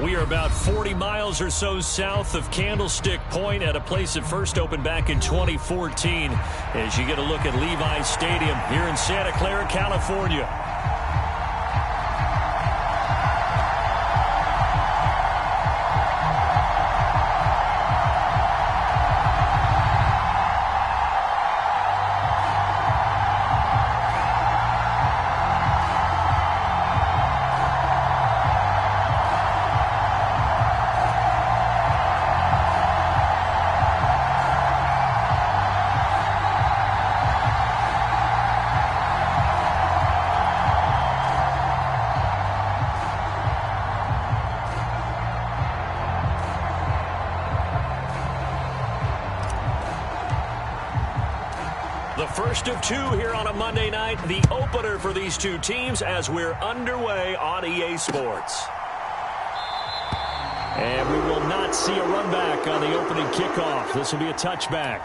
We are about 40 miles or so south of Candlestick Point at a place that first opened back in 2014 as you get a look at Levi's Stadium here in Santa Clara, California. The first of two here on a Monday night, the opener for these two teams as we're underway on EA Sports. And we will not see a run back on the opening kickoff. This will be a touchback.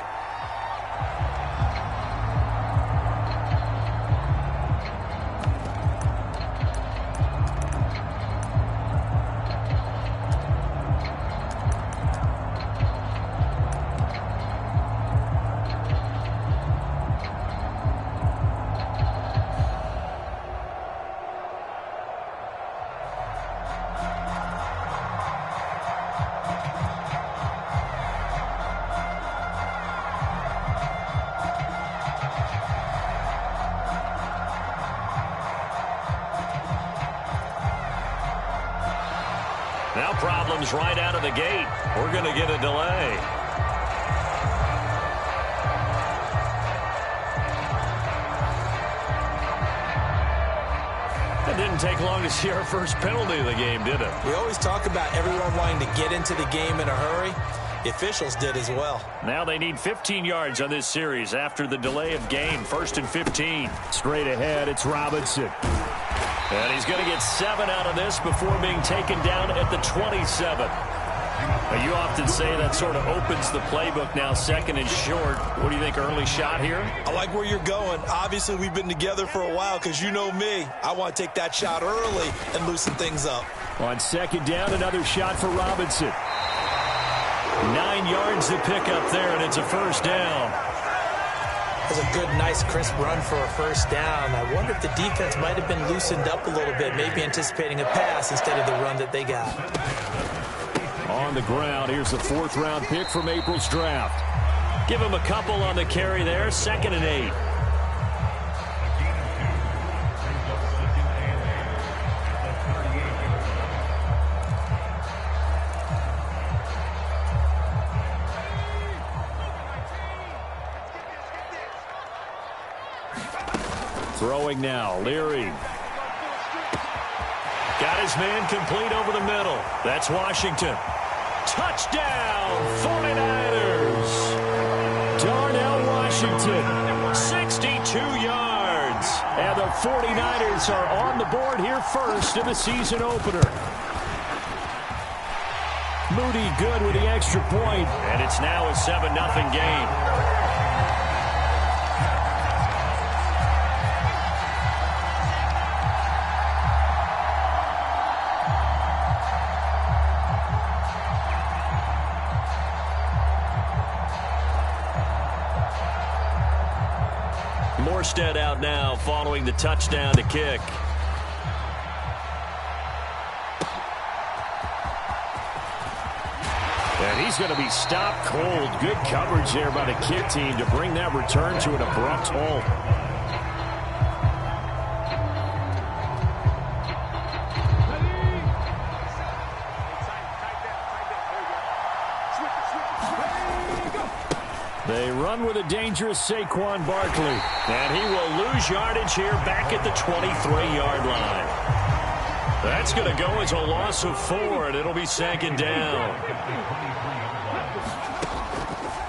Now problems right out of the gate. We're going to get a delay. It didn't take long to see our first penalty of the game, did it? We always talk about everyone wanting to get into the game in a hurry. The officials did as well. Now they need 15 yards on this series after the delay of game. 1st and 15. Straight ahead, it's Robinson. And he's going to get 7 out of this before being taken down at the 27. Now, you often say that sort of opens the playbook now, 2nd and short. What do you think, early shot here? I like where you're going. Obviously, we've been together for a while because you know me. I want to take that shot early and loosen things up. On 2nd down, another shot for Robinson. 9 yards to pick up there, and it's a 1st down. That was a good, nice, crisp run for a 1st down. I wonder if the defense might have been loosened up a little bit, maybe anticipating a pass instead of the run that they got. On the ground, here's the 4th-round pick from April's draft. Give him a couple on the carry there, 2nd and 8. Throwing now, Leary. Got his man complete over the middle. That's Washington. Touchdown, 49ers. Darnell Washington, 62 yards. And the 49ers are on the board here first in the season opener. Moody good with the extra point. And it's now a 7-0 game. Morstead out now following the touchdown to kick. And he's going to be stopped cold. Good coverage there by the kick team to bring that return to an abrupt halt. They run with a dangerous Saquon Barkley. And he will lose yardage here back at the 23-yard line. That's going to go as a loss of 4, and it'll be 2nd down.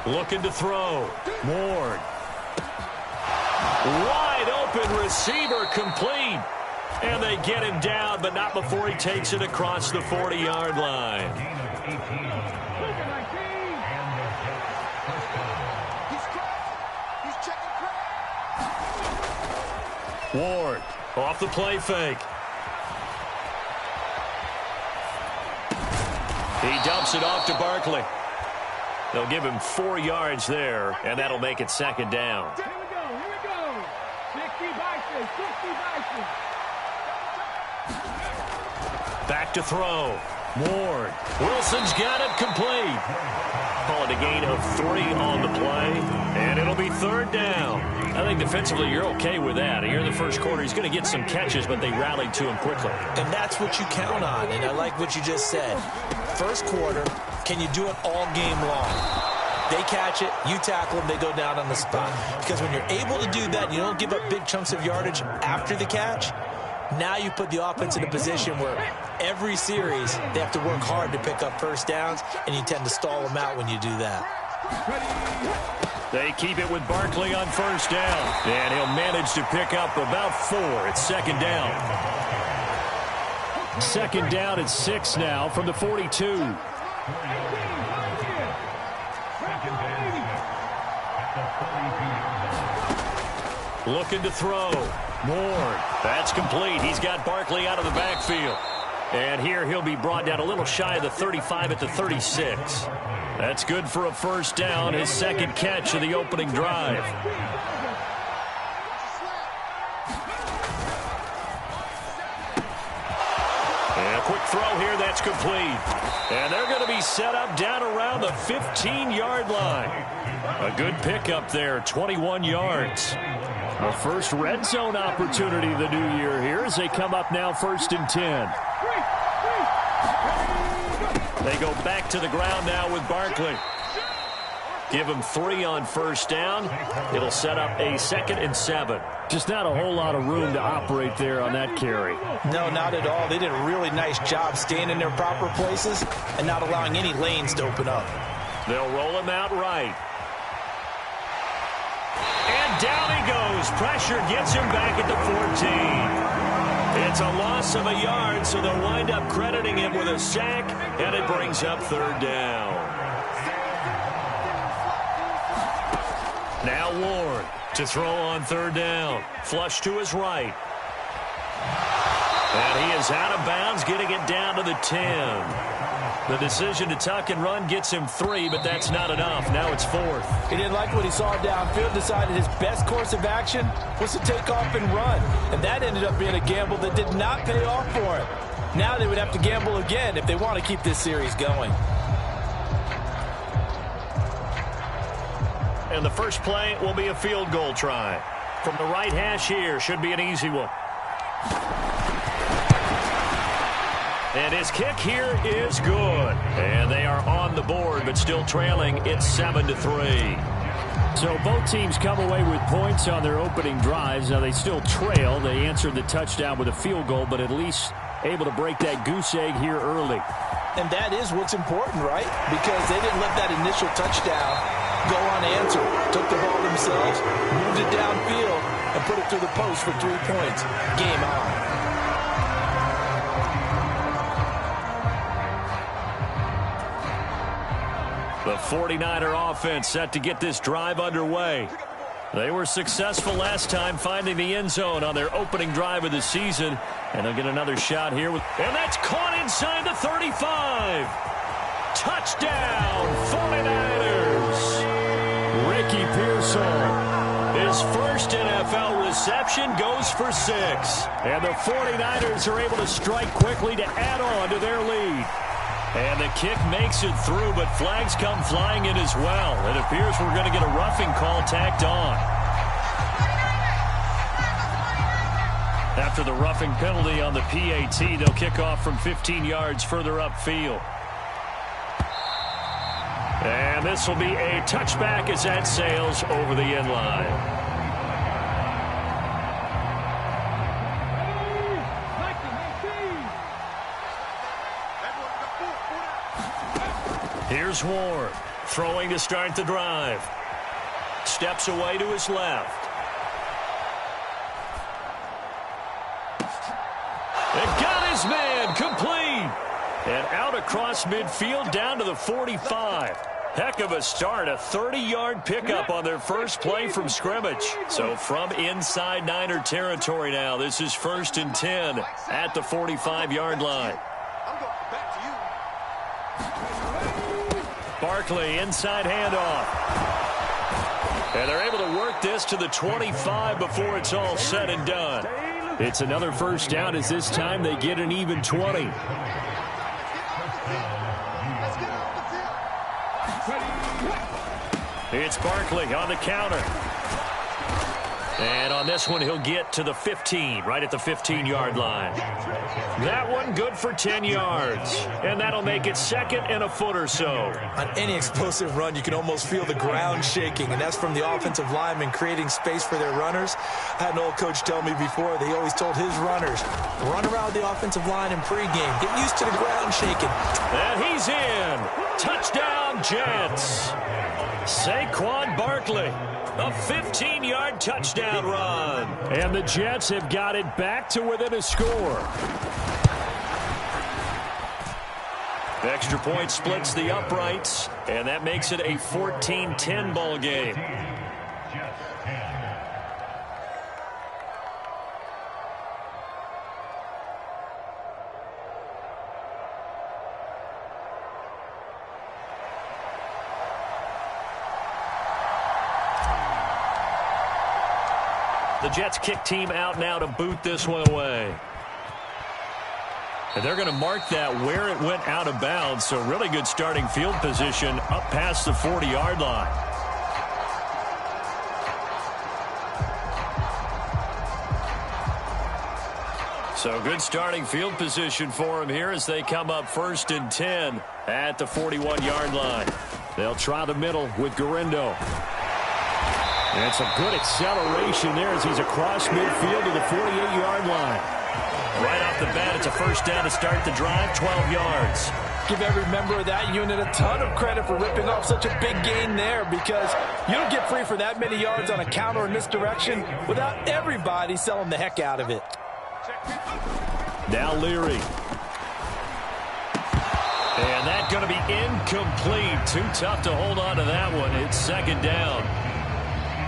Looking to throw. Ward. Wide open receiver complete. And they get him down, but not before he takes it across the 40-yard line. Ward off the play fake. He dumps it off to Barkley. They'll give him 4 yards there, and that'll make it second down. Here we go. 60 Bison. Back to throw. Ward. Wilson's got it complete. Call it a gain of 3 on the play, and it'll be third down. I think defensively you're okay with that. Here in the first quarter, he's going to get some catches, but they rallied to him quickly. And that's what you count on, and I like what you just said. First quarter, can you do it all game long? They catch it, you tackle them, they go down on the spot. Because when you're able to do that, you don't give up big chunks of yardage after the catch, now you put the offense in a position where every series they have to work hard to pick up first downs, and you tend to stall them out when you do that. They keep it with Barkley on first down, and he'll manage to pick up about 4. It's second down. Second down at 6 now from the 42. Looking to throw. Ward. That's complete. He's got Barkley out of the backfield. And here he'll be brought down a little shy of the 35 at the 36. That's good for a first down, his second catch of the opening drive. And a quick throw here, that's complete. And they're going to be set up down around the 15-yard line. A good pickup there, 21 yards. The first red zone opportunity of the new year here as they come up now first and 10. They go back to the ground now with Barkley. Give him 3 on first down. It'll set up a 2nd and 7. Just not a whole lot of room to operate there on that carry. No, not at all. They did a really nice job staying in their proper places and not allowing any lanes to open up. They'll roll him out right. And down he goes. Pressure gets him back at the 14. It's a loss of a yard, so they'll wind up crediting him with a sack, and it brings up third down. Now Ward to throw on third down. Flush to his right. And he is out of bounds, getting it down to the 10. The decision to tuck and run gets him 3, but that's not enough. Now it's 4th. He didn't like what he saw downfield, decided his best course of action was to take off and run. And that ended up being a gamble that did not pay off for him. Now they would have to gamble again if they want to keep this series going. And the first play will be a field goal try. From the right hash here, should be an easy one. And his kick here is good. And they are on the board, but still trailing. It's 7-3. So both teams come away with points on their opening drives. Now they still trail. They answered the touchdown with a field goal, but at least able to break that goose egg here early. And that is what's important, right? Because they didn't let that initial touchdown go unanswered. Took the ball themselves, moved it downfield, and put it through the post for 3 points. Game on. The 49er offense set to get this drive underway. They were successful last time finding the end zone on their opening drive of the season. And they'll get another shot here. And that's caught inside the 35. Touchdown, 49ers. Ricky Pearsall. His first NFL reception goes for 6. And the 49ers are able to strike quickly to add on to their lead. And the kick makes it through, but flags come flying in as well. It appears we're going to get a roughing call tacked on. After the roughing penalty on the PAT, they'll kick off from 15 yards further upfield. And this will be a touchback as that sails over the end line. Here's Ward, throwing to start the drive. Steps away to his left. And got his man, complete. And out across midfield down to the 45. Heck of a start, a 30-yard pickup on their first play from scrimmage. So from inside Niner territory now, this is 1st and 10 at the 45-yard line. Barkley, inside handoff. And they're able to work this to the 25 before it's all said and done. It's another first down as this time they get an even 20. It's Barkley on the counter. And on this one, he'll get to the 15, right at the 15-yard line. That one good for 10 yards. And that'll make it second and a foot or so. On any explosive run, you can almost feel the ground shaking, and that's from the offensive linemen creating space for their runners. I had an old coach tell me before, they always told his runners, run around the offensive line in pregame. Get used to the ground shaking. And he's in. Touchdown, Jets. Saquon Barkley. A 15-yard touchdown run. And the Jets have got it back to within a score. Extra point splits the uprights, and that makes it a 14-10 ball game. The Jets kick team out now to boot this one away. And they're going to mark that where it went out of bounds, so really good starting field position up past the 40-yard line. So good starting field position for them here as they come up 1st and 10 at the 41-yard line. They'll try the middle with Garindo. And some good acceleration there as he's across midfield to the 48-yard line. Right off the bat, it's a first down to start the drive, 12 yards. Give every member of that unit a ton of credit for ripping off such a big gain there, because you don't get free for that many yards on a counter or misdirection without everybody selling the heck out of it. Now Leary. And that's going to be incomplete. Too tough to hold on to that one. It's second down.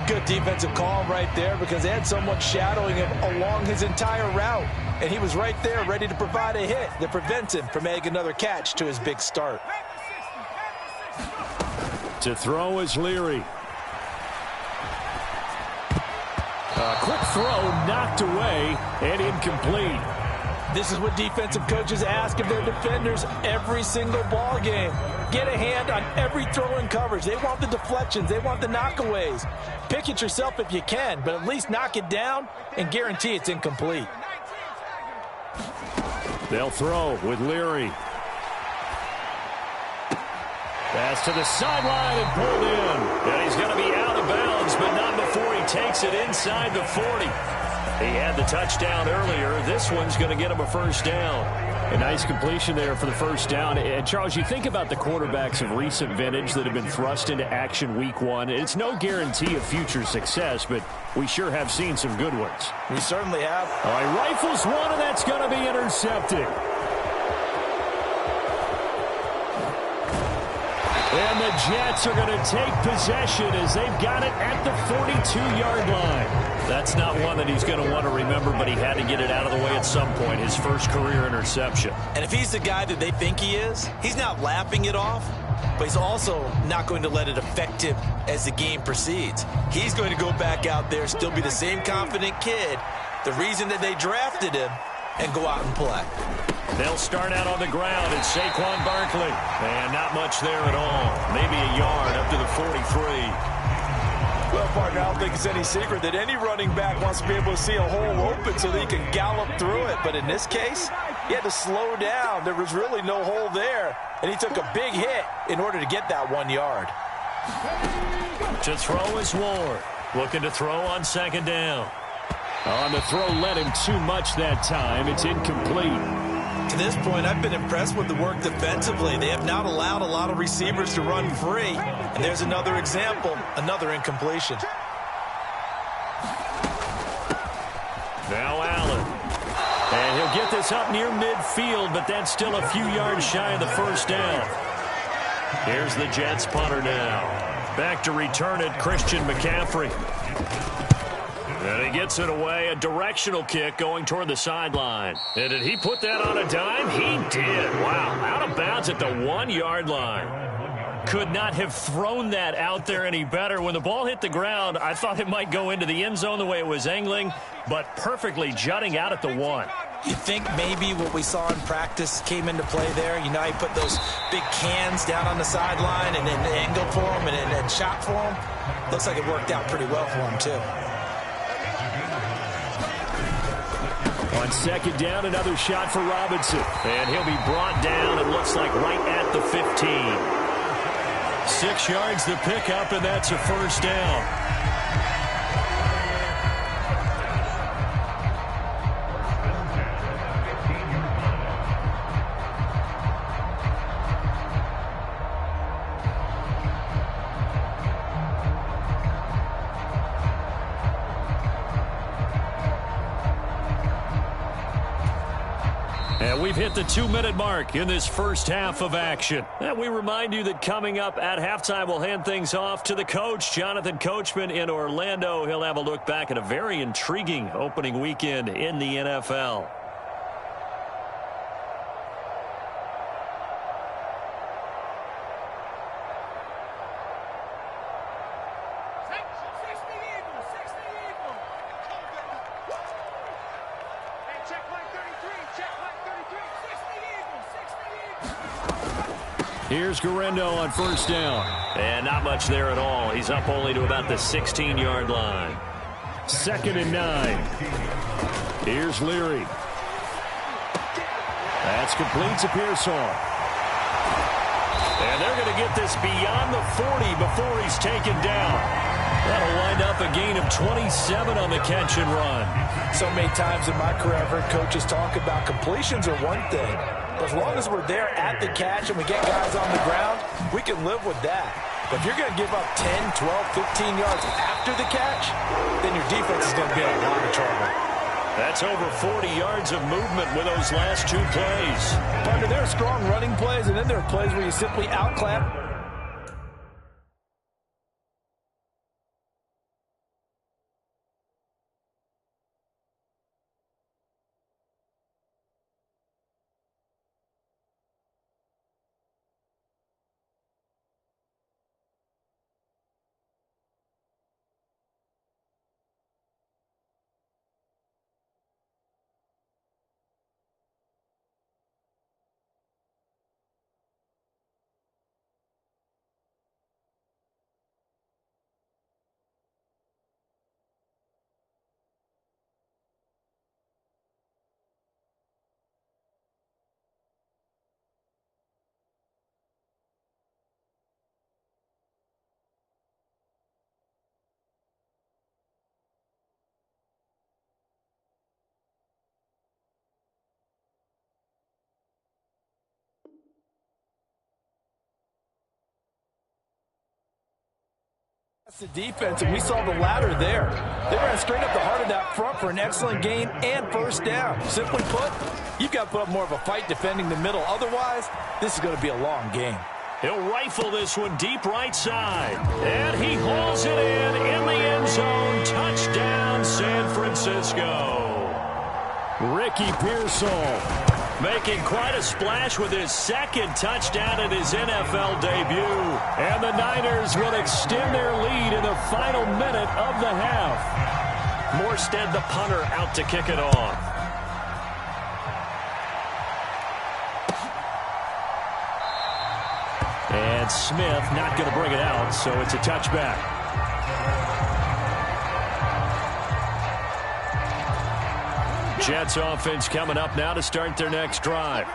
Good defensive call right there, because they had someone shadowing him along his entire route, and he was right there ready to provide a hit that prevents him from making another catch to his big start. To throw is Leary. A quick throw knocked away and incomplete. This is what defensive coaches ask of their defenders every single ball game. Get a hand on every throw in coverage. They want the deflections. They want the knockaways. Pick it yourself if you can, but at least knock it down and guarantee it's incomplete. They'll throw with Leary. Pass to the sideline and pulled in. And he's going to be out of bounds, but not before he takes it inside the 40. He had the touchdown earlier. This one's going to get him a first down. A nice completion there for the first down. And, Charles, you think about the quarterbacks of recent vintage that have been thrust into action week one. It's no guarantee of future success, but we sure have seen some good ones. We certainly have. All right, rifles one, and that's going to be intercepted. And the Jets are going to take possession as they've got it at the 42-yard line. That's not one that he's going to want to remember, but he had to get it out of the way at some point. His first career interception. And if he's the guy that they think he is, he's not laughing it off, but he's also not going to let it affect him as the game proceeds. He's going to go back out there, still be the same confident kid, the reason that they drafted him, and go out and play. They'll start out on the ground. It's Saquon Barkley. And not much there at all. Maybe a yard up to the 43. Well, partner, I don't think it's any secret that any running back wants to be able to see a hole open so that he can gallop through it. But in this case, he had to slow down. There was really no hole there. And he took a big hit in order to get that 1 yard. To throw is Ward. Looking to throw on second down. On the throw, led him too much that time. It's incomplete. To this point, I've been impressed with the work defensively. They have not allowed a lot of receivers to run free. And there's another example, another incompletion. Now Allen. And he'll get this up near midfield, but that's still a few yards shy of the first down. Here's the Jets punter now. Back to return it, Christian McCaffrey. And he gets it away, a directional kick going toward the sideline. And did he put that on a dime? He did. Wow, out of bounds at the 1 yard line. Could not have thrown that out there any better. When the ball hit the ground, I thought it might go into the end zone the way it was angling, but perfectly jutting out at the 1. You think maybe what we saw in practice came into play there? You know, he put those big cans down on the sideline and then angled for him and then shot for him. Looks like it worked out pretty well for him, too. On second down, another shot for Robinson. And he'll be brought down, it looks like, right at the 15. 6 yards to pick up, and that's a first down. And we've hit the 2-minute mark in this first half of action. And we remind you that coming up at halftime, we'll hand things off to the coach, Jonathan Coachman in Orlando. He'll have a look back at a very intriguing opening weekend in the NFL. Here's Guerrero on first down. And not much there at all. He's up only to about the 16-yard line. 2nd and 9. Here's Leary. That's complete to Pearsall. And they're going to get this beyond the 40 before he's taken down. That'll wind up a gain of 27 on the catch and run. So many times in my career, I've heard coaches talk about completions are one thing. But as long as we're there at the catch and we get guys on the ground, we can live with that. But if you're going to give up 10, 12, 15 yards after the catch, then your defense is going to be in a lot of trouble. That's over 40 yards of movement with those last 2 plays. Partner, there are strong running plays, and then there are plays where you simply outclap. The defense, and we saw the ladder there. They ran straight up the heart of that front for an excellent gain and first down. Simply put, you've got to put up more of a fight defending the middle. Otherwise, this is going to be a long game. He'll rifle this one deep right side. And he hauls it in the end zone. Touchdown, San Francisco. Ricky Pearsall making quite a splash with his 2nd touchdown in his NFL debut. And the Niners will extend their lead in the final minute of the half. Morstead, the punter, out to kick it off. And Smith not going to bring it out, so it's a touchback. Jets offense coming up now to start their next drive.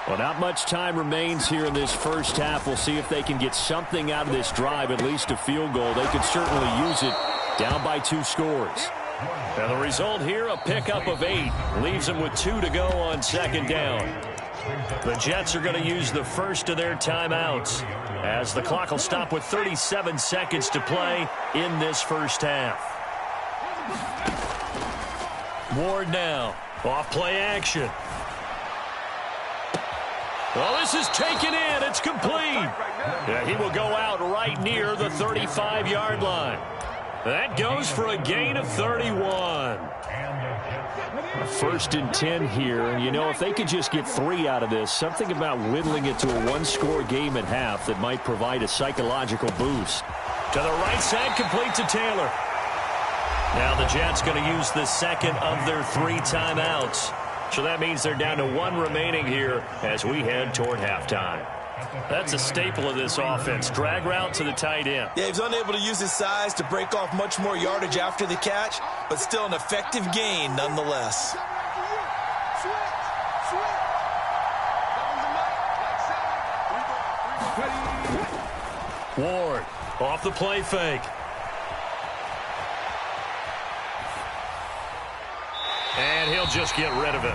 Well, not much time remains here in this first half. We'll see if they can get something out of this drive, at least a field goal. They could certainly use it down by 2 scores. Now the result here, a pickup of 8. Leaves them with 2 to go on 2nd down. The Jets are going to use the first of their timeouts as the clock will stop with 37 seconds to play in this first half. Ward now, off play action. Well, this is taken in. It's complete. Yeah, he will go out right near the 35-yard line. That goes for a gain of 31. run. First and 10 here. And, you know, if they could just get 3 out of this, something about whittling it to a one-score game at half that might provide a psychological boost. To the right side, complete to Taylor. Now the Jets going to use the second of their 3 timeouts. So that means they're down to 1 remaining here as we head toward halftime. That's a staple of this offense. Drag route to the tight end. Yeah, he's unable to use his size to break off much more yardage after the catch, but still an effective gain nonetheless. Ward off the play fake. And he'll just get rid of it.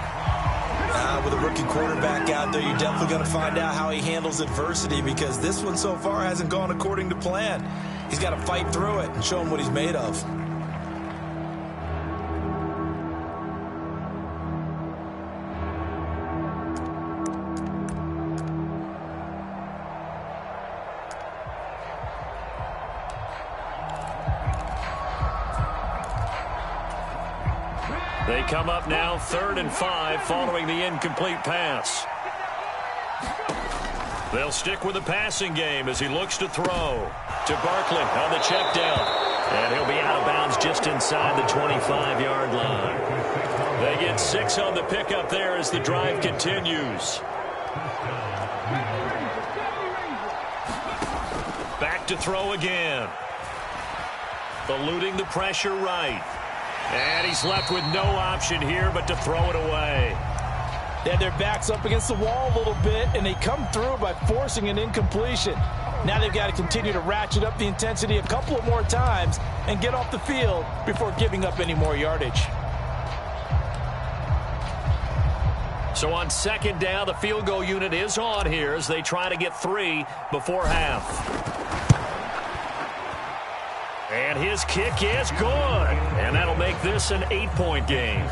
With a rookie quarterback out there, you're definitely going to find out how he handles adversity, because this one so far hasn't gone according to plan. He's got to fight through it and show him what he's made of. They come up now 3rd and 5 following the incomplete pass. They'll stick with the passing game as he looks to throw. To Barkley on the check down. And he'll be out of bounds just inside the 25-yard line. They get 6 on the pickup there as the drive continues. Back to throw again. Eluding the pressure right. And he's left with no option here but to throw it away. Then their back's up against the wall a little bit, and they come through by forcing an incompletion. Now they've got to continue to ratchet up the intensity a couple of more times and get off the field before giving up any more yardage. So on 2nd down, the field goal unit is on here as they try to get 3 before half. And his kick is good. And that'll make this an 8-point game.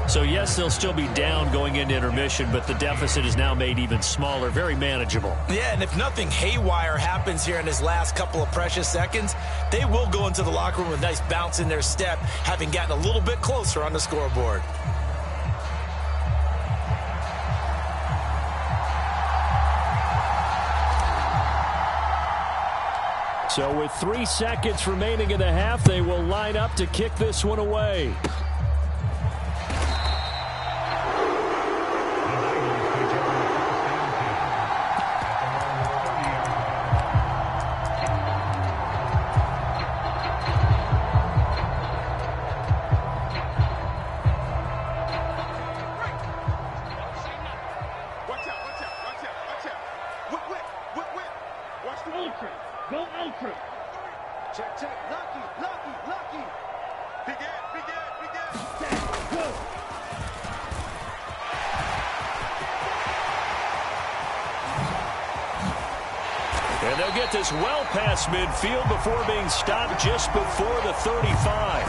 So, yes, they'll still be down going into intermission, but the deficit is now made even smaller, very manageable. Yeah, and if nothing haywire happens here in his last couple of precious seconds, they will go into the locker room with a nice bounce in their step, having gotten a little bit closer on the scoreboard. So with 3 seconds remaining in the half, they will line up to kick this one away. And they'll get this well past midfield before being stopped just before the 35.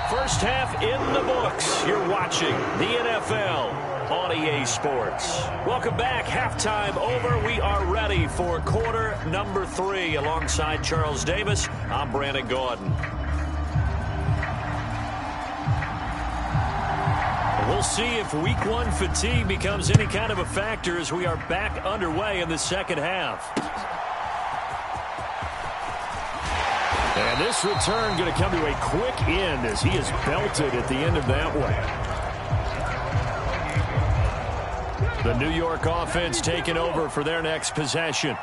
First half in the books. You're watching the NFL on EA Sports. Welcome back. Halftime over. We are ready for quarter number 3. Alongside Charles Davis, I'm Brandon Gordon. We'll see if week 1 fatigue becomes any kind of a factor as we are back underway in the second half. And this return going to come to a quick end as he is belted at the end of that one. The New York offense taking over for their next possession.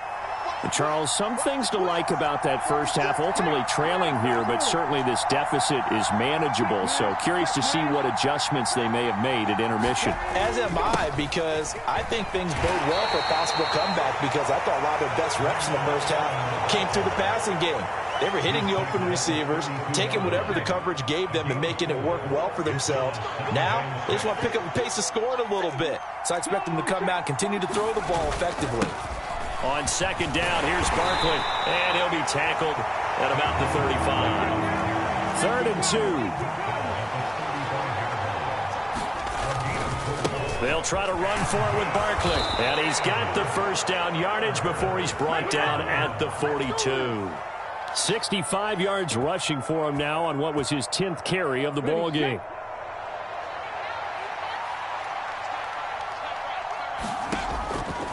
Charles, some things to like about that first half, ultimately trailing here, but certainly this deficit is manageable. So curious to see what adjustments they may have made at intermission. As am I, because I think things bode well for a possible comeback, because I thought a lot of their best reps in the first half came through the passing game. They were hitting the open receivers, taking whatever the coverage gave them and making it work well for themselves. Now, they just want to pick up the pace of scoring a little bit. So I expect them to come out and continue to throw the ball effectively. On second down, here's Barkley, and he'll be tackled at about the 35. 3rd and 2. They'll try to run for it with Barkley. And he's got the first down yardage before he's brought down at the 42. 65 yards rushing for him now on what was his 10th carry of the ball game.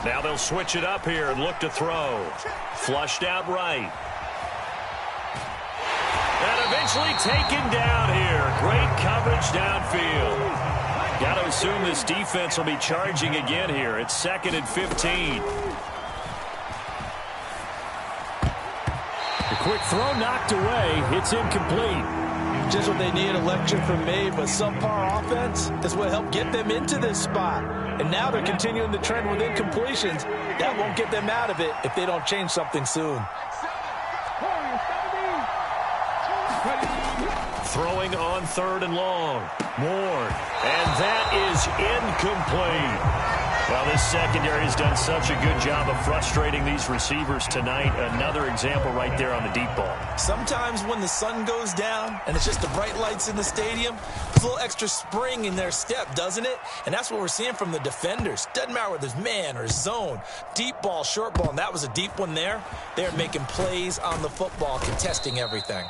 Now they'll switch it up here and look to throw. Flushed out right. And eventually taken down here. Great coverage downfield. Got to assume this defense will be charging again here. It's 2nd and 15. The quick throw knocked away. It's incomplete. Just what they need, election from me, but subpar offense is what helped get them into this spot. And now they're continuing the trend with incompletions. That won't get them out of it if they don't change something soon. Throwing on 3rd and long. Ward. And that is incomplete. Well, this secondary has done such a good job of frustrating these receivers tonight. Another example right there on the deep ball. Sometimes when the sun goes down and it's just the bright lights in the stadium, there's a little extra spring in their step, doesn't it? And that's what we're seeing from the defenders. Doesn't matter whether it's man or zone, deep ball, short ball, and that was a deep one there. They're making plays on the football, contesting everything.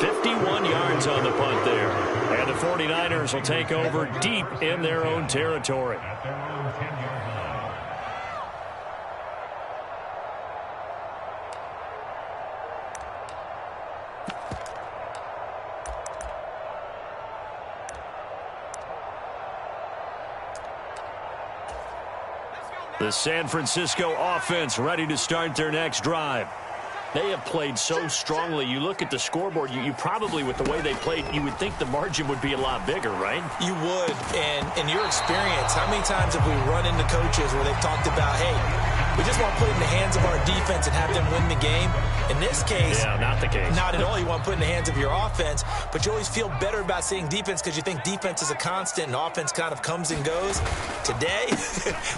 51 yards on the punt there. And the 49ers will take over deep in their own territory. The San Francisco offense ready to start their next drive. They have played so strongly. You look at the scoreboard, you probably, with the way they played, you would think the margin would be a lot bigger, right? You would. And in your experience, how many times have we run into coaches where they've talked about, hey, we just want to put it in the hands of our defense and have them win the game? In this case, yeah, not the case. Not at all. You want to put it in the hands of your offense, but you always feel better about saying defense because you think defense is a constant and offense kind of comes and goes. Today,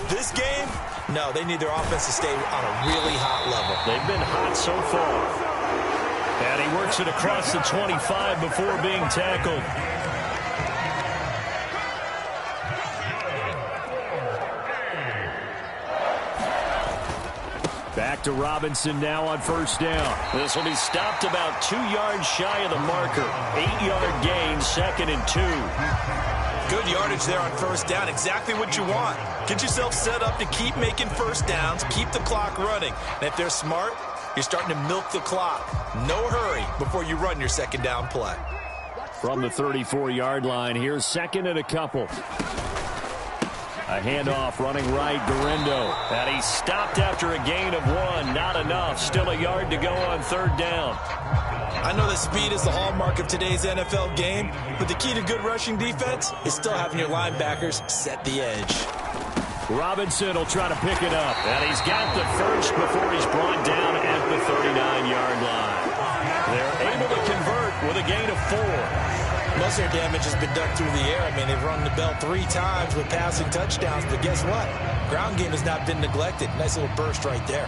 this game, no, they need their offense to stay on a really hot level. They've been hot so far. And he works it across the 25 before being tackled. Back to Robinson now on 1st down. This will be stopped about 2 yards shy of the marker. 8-yard gain, 2nd and 2. Good yardage there on 1st down. Exactly what you want. Get yourself set up to keep making 1st downs, keep the clock running. And if they're smart, you're starting to milk the clock. No hurry before you run your 2nd down play. From the 34-yard line, here's 2nd and a couple. A handoff running right, Guerrero. And he stopped after a gain of 1. Not enough. Still a yard to go on 3rd down. I know that speed is the hallmark of today's NFL game, but the key to good rushing defense is still having your linebackers set the edge. Robinson will try to pick it up. And he's got the first before he's brought down at the 39-yard line. They're able to convert with a gain of 4. Most of their damage has been done through the air. I mean, they've rung the bell 3 times with passing touchdowns, but guess what? Ground game has not been neglected. Nice little burst right there.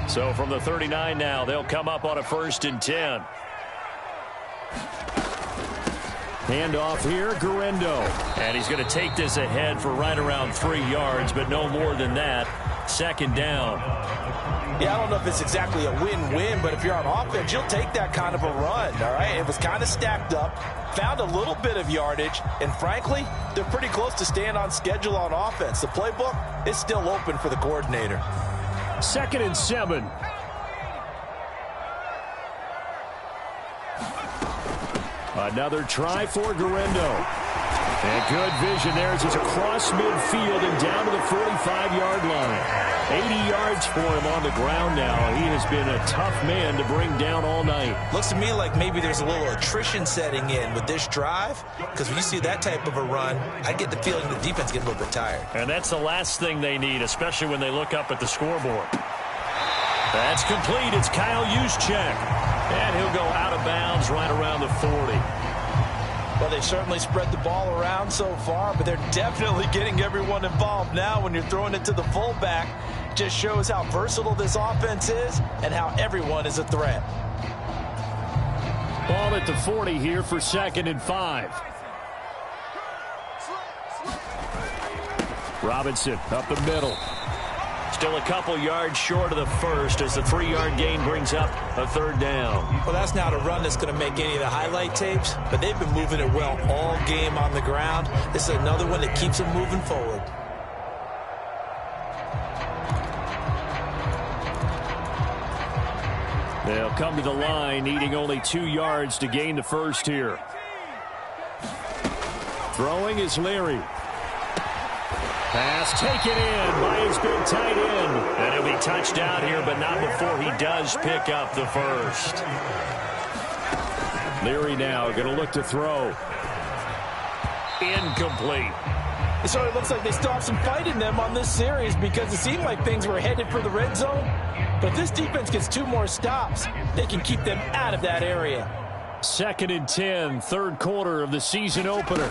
So from the 39 now, they'll come up on a 1st and 10. Handoff here, Guerrero. And he's going to take this ahead for right around 3 yards, but no more than that. 2nd down. Yeah, I don't know if it's exactly a win-win, but if you're on offense, you'll take that kind of a run, all right? It was kind of stacked up, found a little bit of yardage, and frankly, they're pretty close to staying on schedule on offense. The playbook is still open for the coordinator. 2nd and 7. Another try for Guerrero. And good vision there as he's across midfield and down to the 45-yard line. 80 yards for him on the ground now. He has been a tough man to bring down all night. Looks to me like maybe there's a little attrition setting in with this drive, because when you see that type of a run, I get the feeling the defense gets a little bit tired. And that's the last thing they need, especially when they look up at the scoreboard. That's complete. It's Kyle Juszczyk. And he'll go out of bounds right around the 40. Well, they certainly spread the ball around so far, but they're definitely getting everyone involved now when you're throwing it to the fullback. Just shows how versatile this offense is and how everyone is a threat. Ball at the 40 here for 2nd and 5. Robinson up the middle. Still a couple yards short of the first as the 3-yard gain brings up a 3rd down. Well, that's not a run that's going to make any of the highlight tapes, but they've been moving it well all game on the ground. This is another one that keeps them moving forward. They'll come to the line, needing only 2 yards to gain the first here. Throwing is Leary. Pass taken in by his big tight end. And he'll be touched out here, but not before he does pick up the first. Leary now going to look to throw. Incomplete. It sort of looks like they still have some fight in them on this series because it seemed like things were headed for the red zone. But if this defense gets 2 more stops, they can keep them out of that area. 2nd and 10, 3rd quarter of the season opener.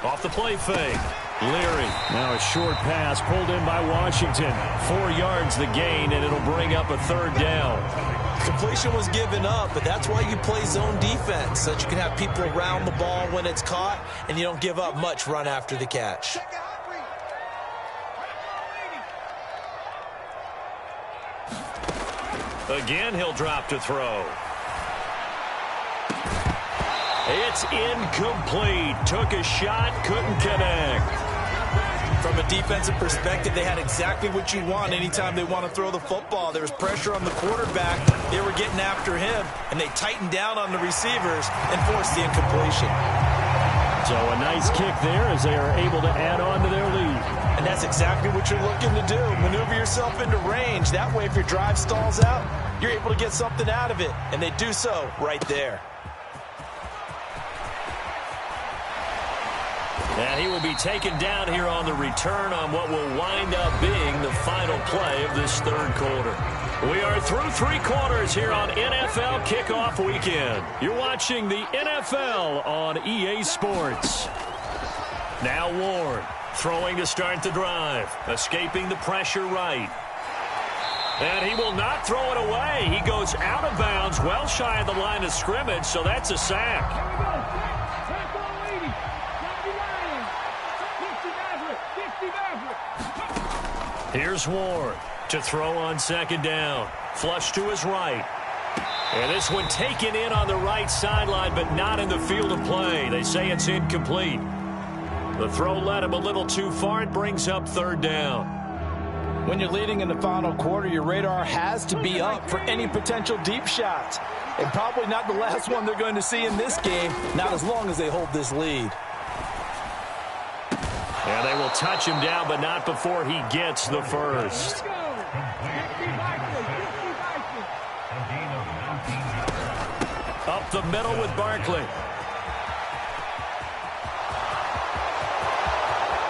Off the play fake. Leary. Now a short pass pulled in by Washington. 4 yards the gain, and it'll bring up a 3rd down. Completion was given up, but that's why you play zone defense, so that you can have people around the ball when it's caught, and you don't give up much run after the catch. Again, he'll drop to throw. It's incomplete. Took a shot, couldn't connect. From a defensive perspective, they had exactly what you want anytime they want to throw the football. There was pressure on the quarterback. They were getting after him, and they tightened down on the receivers and forced the incompletion. So a nice kick there as they are able to add on to their lead. And that's exactly what you're looking to do. Maneuver yourself into range. That way, if your drive stalls out, you're able to get something out of it. And they do so right there. And he will be taken down here on the return on what will wind up being the final play of this 3rd quarter. We are through 3 quarters here on NFL Kickoff Weekend. You're watching the NFL on EA Sports. Now Ward throwing to start the drive. Escaping the pressure right. And he will not throw it away. He goes out of bounds well shy of the line of scrimmage, so that's a sack. Here's Ward to throw on 2nd down. Flush to his right. And this one taken in on the right sideline, but not in the field of play. They say it's incomplete. The throw led him a little too far. It brings up 3rd down. When you're leading in the final quarter, your radar has to be up for any potential deep shots. And probably not the last one they're going to see in this game, not as long as they hold this lead. And they will touch him down, but not before he gets the first. Up the middle with Barkley.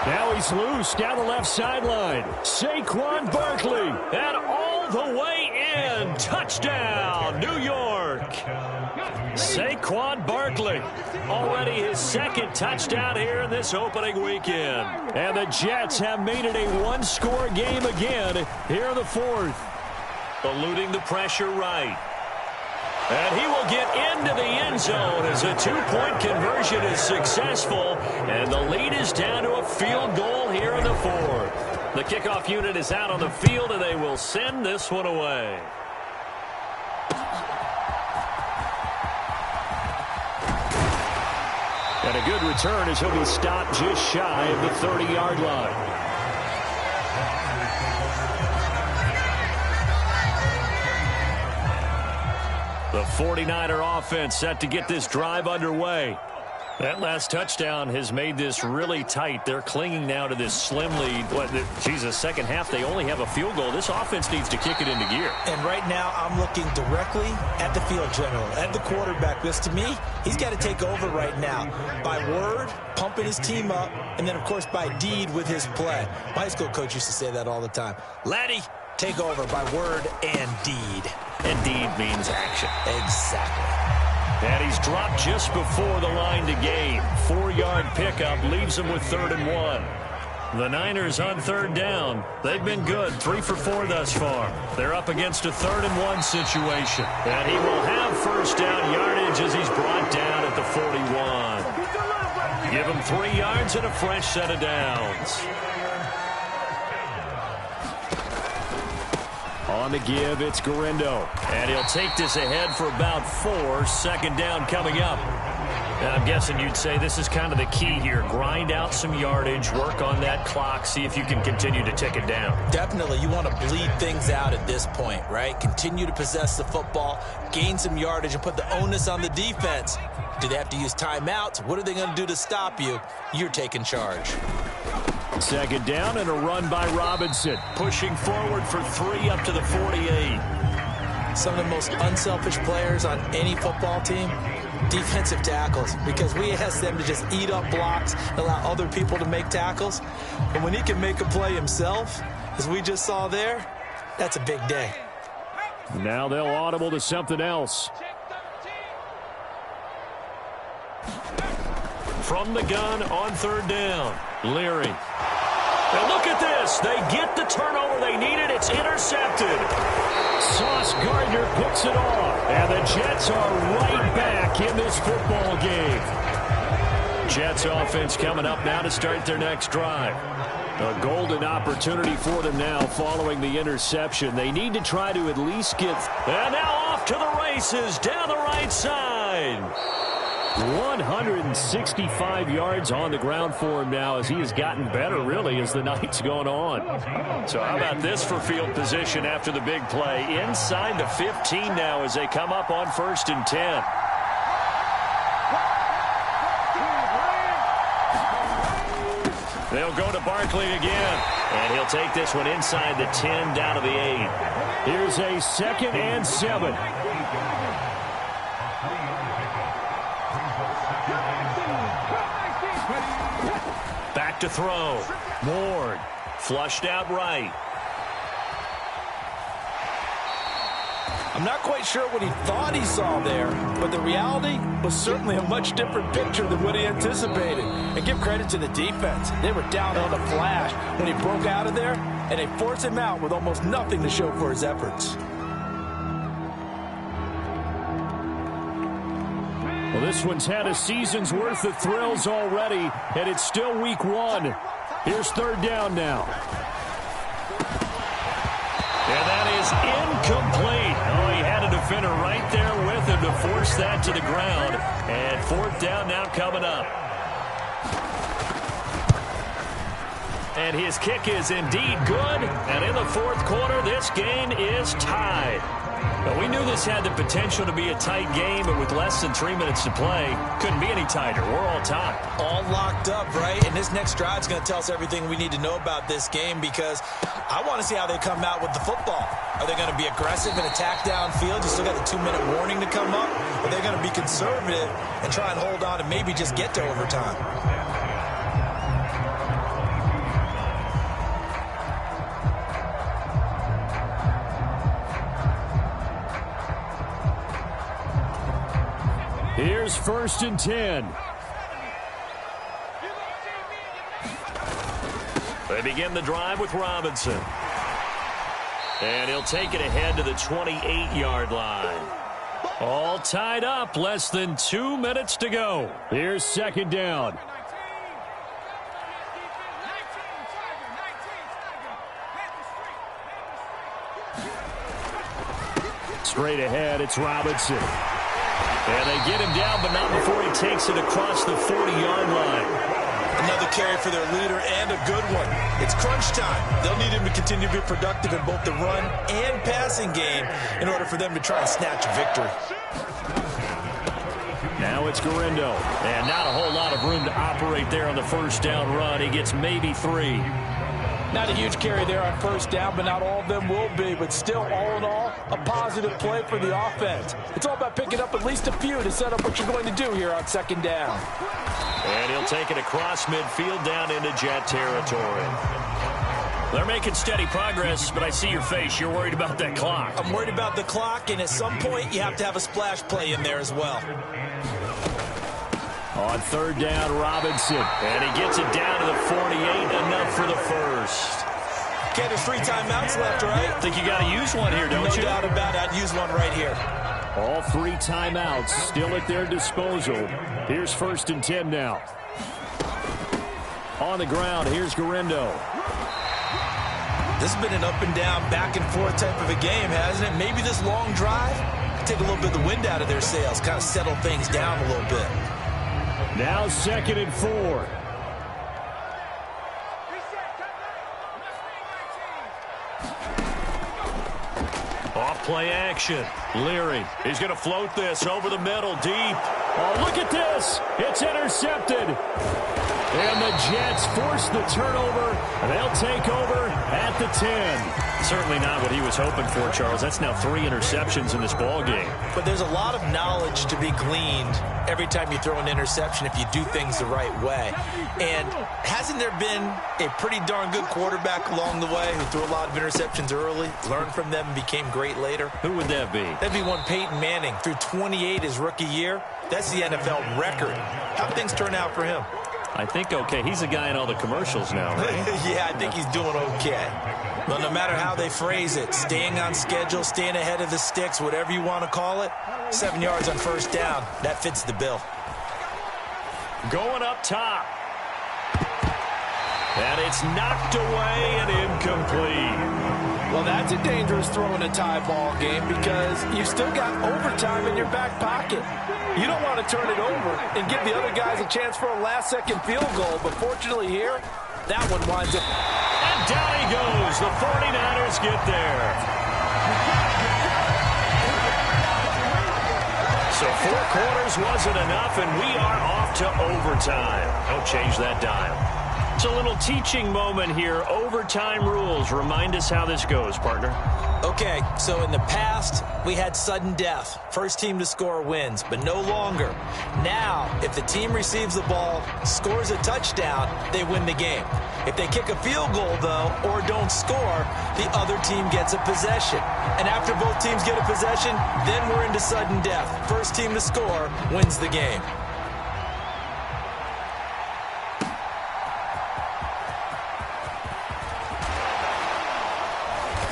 Now he's loose down the left sideline. Saquon Barkley. And all the way in. Touchdown, New York. Saquon Barkley. Already his 2nd touchdown here in this opening weekend. And the Jets have made it a 1-score game again here in the 4th. Eluding the pressure right. And he will get into the end zone as a 2-point conversion is successful. And the lead is down to a field goal here in the 4th. The kickoff unit is out on the field, and they will send this one away. And a good return as he'll be stopped just shy of the 30-yard line. The 49er offense set to get this drive underway. That last touchdown has made this really tight. They're clinging now to this slim lead. The second half, they only have a field goal. This offense needs to kick it into gear. And right now, I'm looking directly at the field general, at the quarterback. Because to me, he's got to take over right now. By word, pumping his team up, and then, of course, by deed with his play. My high school coach used to say that all the time. Laddie, take over by word and deed. And deed means action. Exactly. And he's dropped just before the line to gain. 4-yard pickup leaves him with 3rd and 1. The Niners on third down. They've been good, 3 for 4 thus far. They're up against a 3rd and 1 situation. And he will have first down yardage as he's brought down at the 41. Give him 3 yards and a fresh set of downs. On the give, it's Garindo. And he'll take this ahead for about 4. Second down coming up. And I'm guessing you'd say this is kind of the key here. Grind out some yardage, work on that clock, see if you can continue to tick it down. Definitely. You want to bleed things out at this point, right? Continue to possess the football, gain some yardage, and put the onus on the defense. Do they have to use timeouts? What are they going to do to stop you? You're taking charge. Second down and a run by Robinson. Pushing forward for 3 up to the 48. Some of the most unselfish players on any football team, defensive tackles, because we ask them to just eat up blocks and allow other people to make tackles. And when he can make a play himself, as we just saw there, that's a big day. Now they'll audible to something else. From the gun on third down, Leary. And look at this. They get the turnover they needed. It's intercepted. Sauce Gardner picks it off. And the Jets are right back in this football game. Jets offense coming up now to start their next drive. A golden opportunity for them now following the interception. They need to try to at least get... And now off to the races down the right side. 165 yards on the ground for him now as he has gotten better, really, as the night's gone on. So how about this for field position after the big play? Inside the 15 now as they come up on 1st and 10. They'll go to Barkley again. And he'll take this one inside the 10 down to the 8. Here's a 2nd and 7. Back to throw. Ward flushed out right. I'm not quite sure what he thought he saw there, but the reality was certainly a much different picture than what he anticipated. And give credit to the defense. They were down on the flash when he broke out of there, and they forced him out with almost nothing to show for his efforts. Well, this one's had a season's worth of thrills already, and it's still week 1. Here's third down now. And that is incomplete. Oh, he had a defender right there with him to force that to the ground. And 4th down now coming up. And his kick is indeed good. And in the 4th quarter, this game is tied. But we knew this had the potential to be a tight game, but with less than 3 minutes to play, couldn't be any tighter. We're all tied. All locked up, right? And this next drive is going to tell us everything we need to know about this game, because I want to see how they come out with the football. Are they going to be aggressive and attack downfield? You still got the 2-minute warning to come up. Or are they going to be conservative and try and hold on and maybe just get to overtime? Here's 1st and 10. They begin the drive with Robinson. And he'll take it ahead to the 28-yard line. All tied up, less than 2 minutes to go. Here's 2nd down. Straight ahead, it's Robinson. And they get him down, but not before he takes it across the 40-yard line. Another carry for their leader, and a good one. It's crunch time. They'll need him to continue to be productive in both the run and passing game in order for them to try and snatch a victory. Now it's Garindo. And not a whole lot of room to operate there on the 1st down run. He gets maybe 3. Not a huge carry there on 1st down, but not all of them will be. But still, all in all, a positive play for the offense. It's all about picking up at least a few to set up what you're going to do here on 2nd down. And he'll take it across midfield down into Jet territory. They're making steady progress, but I see your face. You're worried about that clock. I'm worried about the clock, and at some point, you have to have a splash play in there as well. On third down, Robinson. And he gets it down to the 48, enough for the first. Okay, there's 3 timeouts left, right? I think you got to use one here, don't you? No doubt about it. I'd use one right here. All 3 timeouts still at their disposal. Here's 1st and 10 now. On the ground, here's Garindo. This has been an up and down, back and forth type of a game, hasn't it? Maybe this long drive can take a little bit of the wind out of their sails, kind of settle things down a little bit. Now 2nd and 4. Off play action. Leary. He's going to float this over the middle, deep. Oh, look at this. It's intercepted. And the Jets force the turnover. They'll take over at the 10. Certainly not what he was hoping for, Charles. That's now 3 interceptions in this ball game. But there's a lot of knowledge to be gleaned every time you throw an interception if you do things the right way. And hasn't there been a pretty darn good quarterback along the way who threw a lot of interceptions early, learned from them, and became great later? Who would that be? That'd be one Peyton Manning. Threw 28 his rookie year. That's the NFL record. How'd things turn out for him? I think okay. He's the guy in all the commercials now, right? Yeah, I think he's doing okay. But no matter how they phrase it, staying on schedule, staying ahead of the sticks, whatever you want to call it, 7 yards on 1st down, that fits the bill. Going up top. And it's knocked away and incomplete. Well, that's a dangerous throw in a tie ball game because you've still got overtime in your back pocket. You don't want to turn it over and give the other guys a chance for a last-second field goal. But fortunately here, that one winds up. And down he goes. The 49ers get there. So 4 quarters wasn't enough, and we are off to overtime. Don't change that dial. It's a little teaching moment here. Overtime rules. Remind us how this goes, partner. Okay, so in the past, we had sudden death. First team to score wins, but no longer. Now, if the team receives the ball, scores a touchdown, they win the game. If they kick a field goal, though, or don't score, the other team gets a possession. And after both teams get a possession, then we're into sudden death. First team to score wins the game.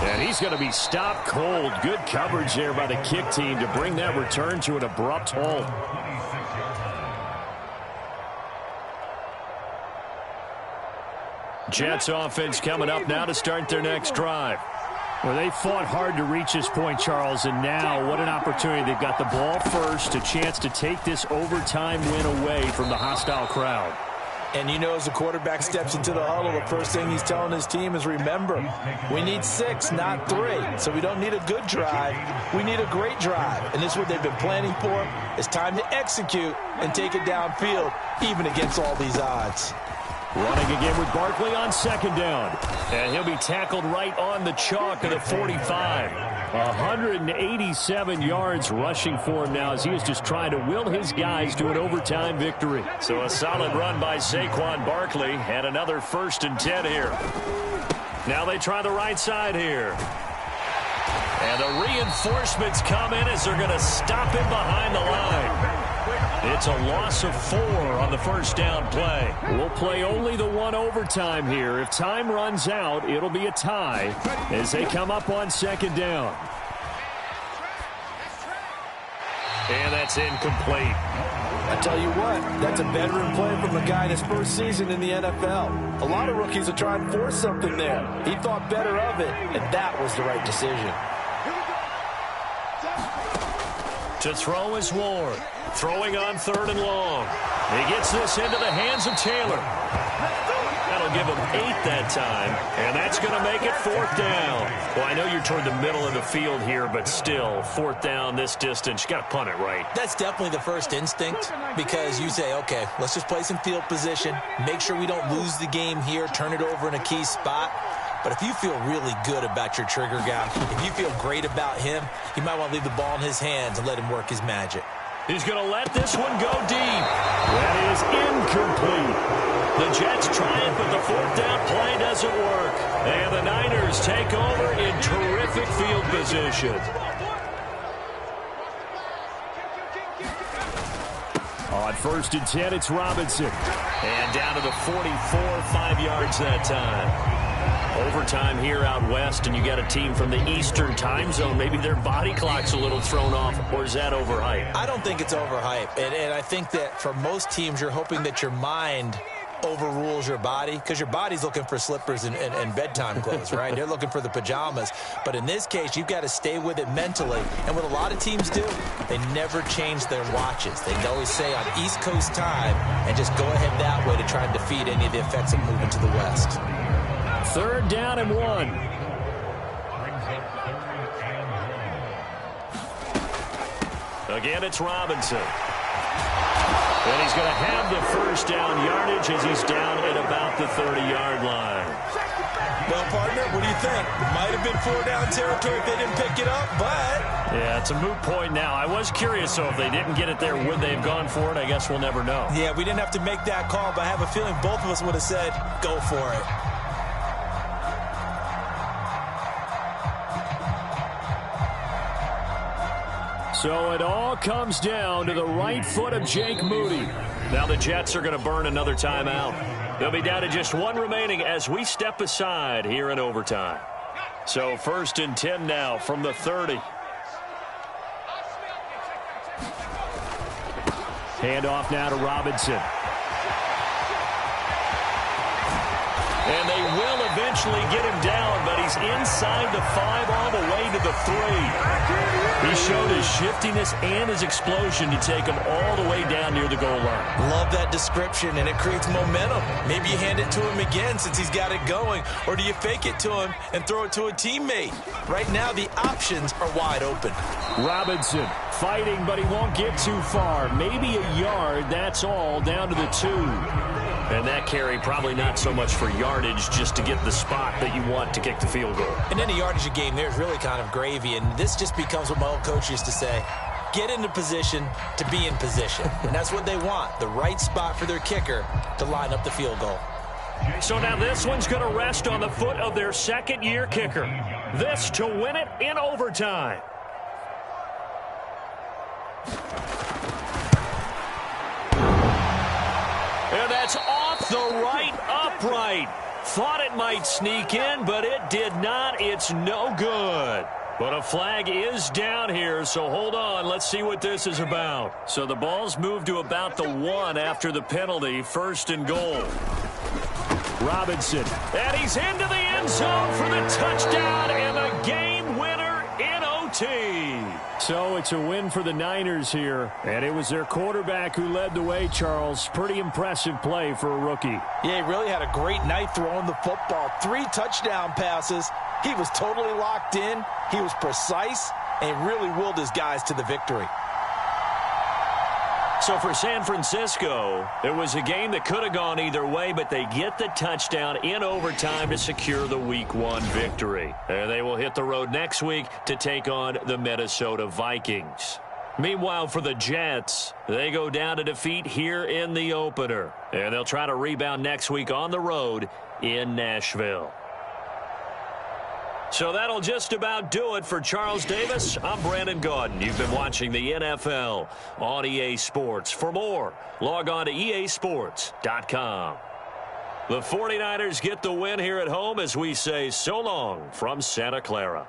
And he's going to be stopped cold. Good coverage there by the kick team to bring that return to an abrupt halt. Jets offense coming up now to start their next drive. Well, they fought hard to reach this point, Charles, and now what an opportunity. They've got the ball first, a chance to take this overtime win away from the hostile crowd. And you know, as the quarterback steps into the huddle, the first thing he's telling his team is, remember, we need 6, not 3. So we don't need a good drive. We need a great drive. And this is what they've been planning for. It's time to execute and take it downfield, even against all these odds. Running again with Barkley on 2nd down. And he'll be tackled right on the chalk of the 45. 187 yards rushing for him now as he is just trying to will his guys to an overtime victory. So a solid run by Saquon Barkley and another 1st and 10 here. Now they try the right side here. And the reinforcements come in as they're going to stop him behind the line. It's a loss of 4 on the 1st down play. We'll play only the 1 overtime here. If time runs out, it'll be a tie as they come up on 2nd down. And that's incomplete. I tell you what, that's a veteran play from the guy in his first season in the NFL. A lot of rookies are trying to force something there. He thought better of it, and that was the right decision. To throw is Ward. Throwing on 3rd and long. He gets this into the hands of Taylor. That'll give him 8 that time, and that's going to make it 4th down. Well, I know you're toward the middle of the field here, but still, 4th down this distance, you got to punt it right. That's definitely the first instinct because you say, okay, let's just play some field position, make sure we don't lose the game here, turn it over in a key spot. But if you feel really good about your trigger guy, if you feel great about him, you might want to leave the ball in his hands and let him work his magic. He's going to let this one go deep. That is incomplete. The Jets try it, but the 4th down play doesn't work. And the Niners take over in terrific field position. Oh, On 1st and 10, it's Robinson. And down to the 44, 5 yards that time. Overtime here out west, and you got a team from the Eastern time zone. Maybe their body clock's a little thrown off, or is that overhyped? I don't think it's overhyped. And I think that for most teams, you're hoping that your mind overrules your body, because your body's looking for slippers and bedtime clothes, right? They're looking for the pajamas. But in this case, you've got to stay with it mentally. And what a lot of teams do, they never change their watches. They always say on East Coast time and just go ahead that way to try and defeat any of the effects of moving to the West. 3rd down and 1. Again, it's Robinson. And he's going to have the first down yardage as he's down at about the 30-yard line. Well, partner, what do you think? Might have been 4-down territory if they didn't pick it up, but... Yeah, it's a moot point now. I was curious, so if they didn't get it there, would they have gone for it? I guess we'll never know. Yeah, we didn't have to make that call, but I have a feeling both of us would have said, go for it. So it all comes down to the right foot of Jake Moody. Now the Jets are going to burn another timeout. They'll be down to just one remaining as we step aside here in overtime. So 1st and 10 now from the 30. Handoff now to Robinson. And they will eventually get him down, but he's inside the 5 all the way to the 3. He showed his shiftiness and his explosion to take him all the way down near the goal line. Love that description, and it creates momentum. Maybe you hand it to him again since he's got it going, or do you fake it to him and throw it to a teammate? Right now, the options are wide open. Robinson fighting, but he won't get too far. Maybe a yard, that's all, down to the 2. And that carry probably not so much for yardage, just to get the spot that you want to kick the field goal. And any yardage game there is really kind of gravy, and this just becomes what my old coach used to say, get into position to be in position. And that's what they want, the right spot for their kicker to line up the field goal. So now this one's going to rest on the foot of their second-year kicker. This to win it in overtime. And that's off the right upright. Thought it might sneak in, but it did not. It's no good. But a flag is down here, so hold on. Let's see what this is about. So the ball's moved to about the 1 after the penalty. 1st and goal. Robinson. And he's into the end zone for the touchdown and the game winner in OT. So it's a win for the Niners here, and it was their quarterback who led the way, Charles. Pretty impressive play for a rookie. Yeah, he really had a great night throwing the football. 3 touchdown passes. He was totally locked in. He was precise and really willed his guys to the victory. So for San Francisco, it was a game that could have gone either way, but they get the touchdown in overtime to secure the Week 1 victory. And they will hit the road next week to take on the Minnesota Vikings. Meanwhile, for the Jets, they go down to defeat here in the opener. And they'll try to rebound next week on the road in Nashville. So that'll just about do it for Charles Davis. I'm Brandon Gaudin. You've been watching the NFL on EA Sports. For more, log on to easports.com. The 49ers get the win here at home as we say so long from Santa Clara.